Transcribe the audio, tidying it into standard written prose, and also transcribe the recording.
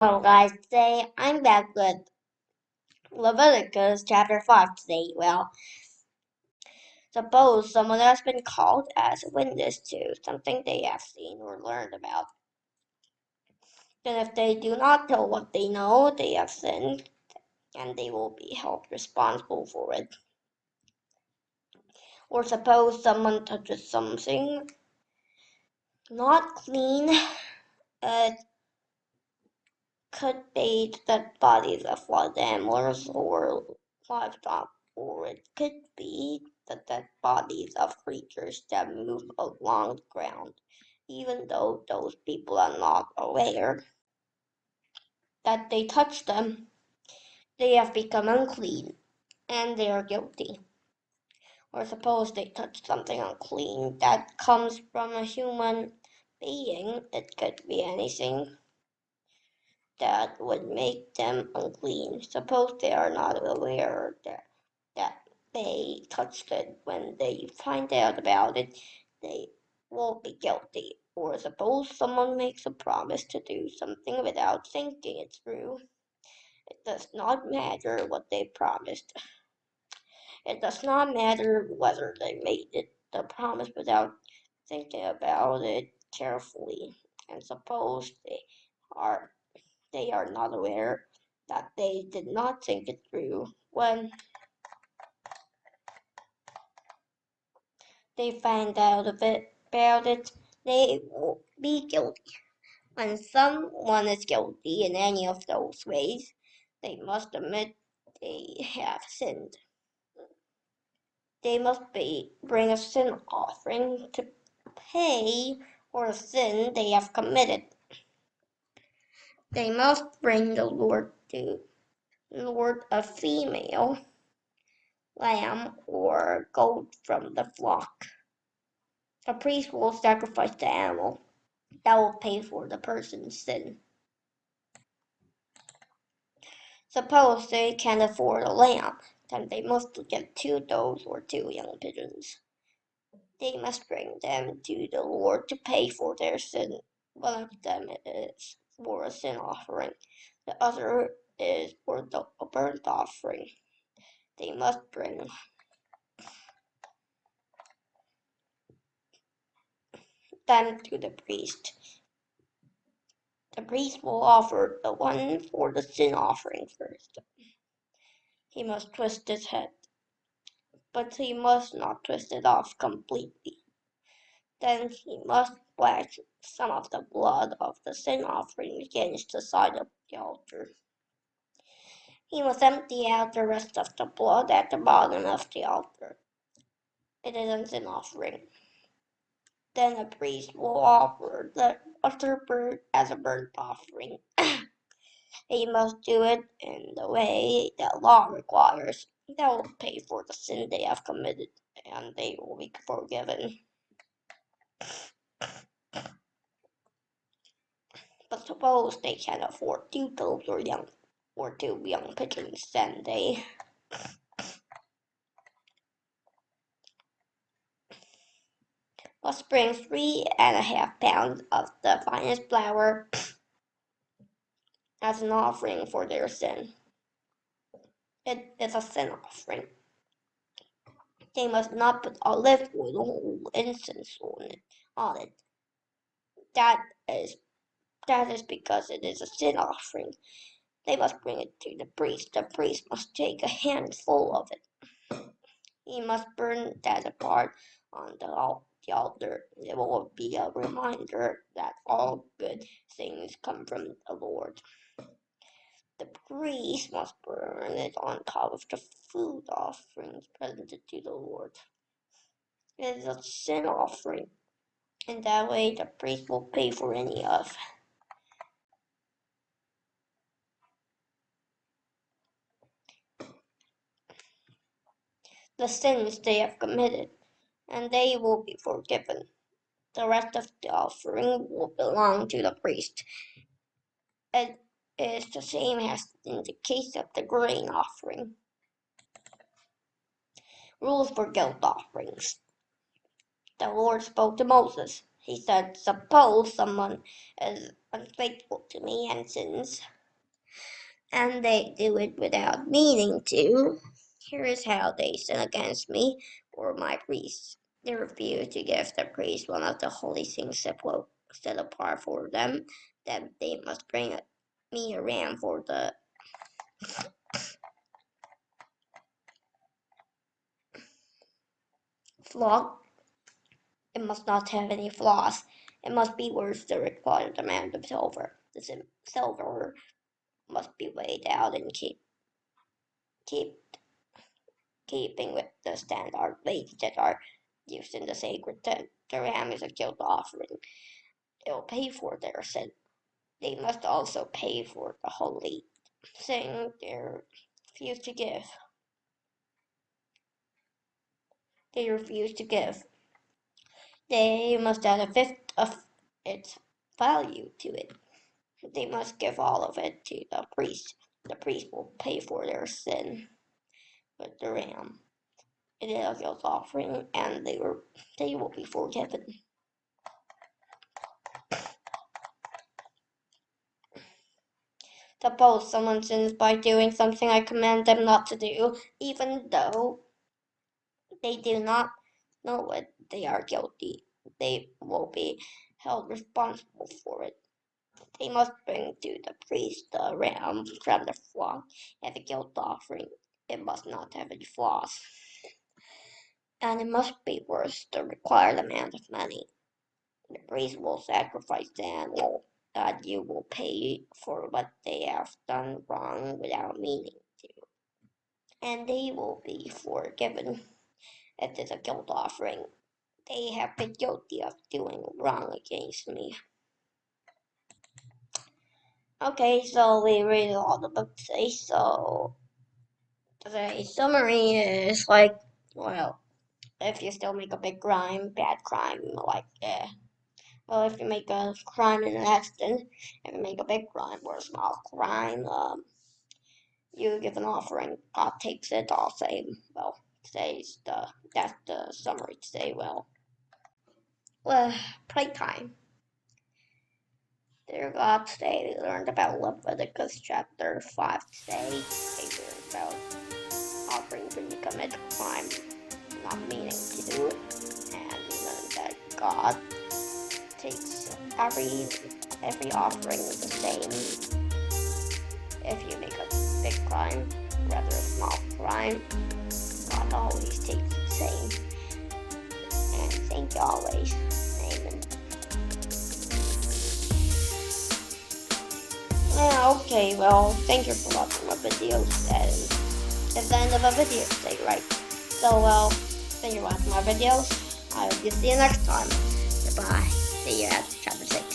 Hello guys, today I'm back with Leviticus chapter 5 today. Well, suppose someone has been called as a witness to something they have seen or learned about. Then if they do not tell what they know, they have sinned and they will be held responsible for it. Or suppose someone touches something not clean, it could be the bodies of wild animals or livestock, or it could be the dead bodies of creatures that move along the ground, even though those people are not aware that they touched them. They have become unclean and they are guilty. Or suppose they touch something unclean that comes from a human being, it could be anything that would make them unclean. Suppose they are not aware that they touched it. When they find out about it, they will be guilty. Or suppose someone makes a promise to do something without thinking it through. It does not matter what they promised. It does not matter whether they made the promise without thinking about it carefully. And suppose are they are not aware that they did not think it through. When they find out about it, they will be guilty. When someone is guilty in any of those ways, they must admit they have sinned. They must bring a sin offering to pay for a sin they have committed. They must bring the Lord a female lamb or goat from the flock. A priest will sacrifice the animal that will pay for the person's sin. Suppose they can't afford a lamb, then they must get 2 does or 2 young pigeons. They must bring them to the Lord to pay for their sin. One of them is for a sin offering, the other is for a burnt offering. They must bring them to the priest. The priest will offer the one for the sin offering first. He must twist his head, but he must not twist it off completely. Then he must splash some of the blood of the sin offering against the side of the altar. He must empty out the rest of the blood at the bottom of the altar. It is a sin offering. Then the priest will offer the other bird as a burnt offering. He must do it in the way that law requires. That will pay for the sin they have committed, and they will be forgiven. But suppose they can't afford 2 does or 2 young pigeons, then they must bring 3.5 pounds of the finest flour as an offering for their sin. It is a sin offering. They must not put olive oil or incense on it. That is because it is a sin offering. They must bring it to the priest. The priest must take a handful of it. He must burn that apart on the altar. It will be a reminder that all good things come from the Lord. The priest must burn it on top of the food offerings presented to the Lord. It is a sin offering. In that way, the priest will pay for any of the sins they have committed, and they will be forgiven. The rest of the offering will belong to the priest. It is the same as in the case of the grain offering. Rules for guilt offerings. The Lord spoke to Moses. He said, suppose someone is unfaithful to me and sins, and they do it without meaning to. Here is how they sin against me or my priests. They refuse to give the priest one of the holy things set apart for them. Then they must bring me a ram for the flock. It must not have any flaws. It must be worth the required amount of silver. The silver must be weighed out and keeping with the standard weights that are used in the sacred tent. The ram is a guilt offering. They will pay for their sin. They must also pay for the holy thing they refuse to give. They refuse to give. They must add a fifth of its value to it. They must give all of it to the priest. The priest will pay for their sin with the ram. It is a guilt offering, and they will be forgiven. Suppose someone sins by doing something I command them not to do, even though they do not know it, they are guilty. They will be held responsible for it. They must bring to the priest the ram from the flock as a guilt offering. It must not have any flaws, and it must be worth the required amount of money. The priest will sacrifice the animal, and you will pay for what they have done wrong without meaning to, and they will be forgiven. It is a guilt offering. They have been guilty of doing wrong against me. Okay, so we read all the book today. So the summary is like, well, if you still make a big crime, bad crime, like well, if you make a crime in an accident, if you make a big crime or a small crime, you give an offering. God takes it. I'll say, well, that's the summary today. Well, playtime. Dear God, today we learned about Leviticus chapter 5 today. We learned about offerings when you commit a crime, not meaning to do it, and we learned that God takes every offering the same. If you make a big crime, rather a small crime, God always takes the same. And thank you always. Amen. Yeah, okay, well, thank you for watching my videos, and it's the end of a video today, right? So, well, thank you for watching my videos. I hope you see you next time. Goodbye. See you at chapter 6.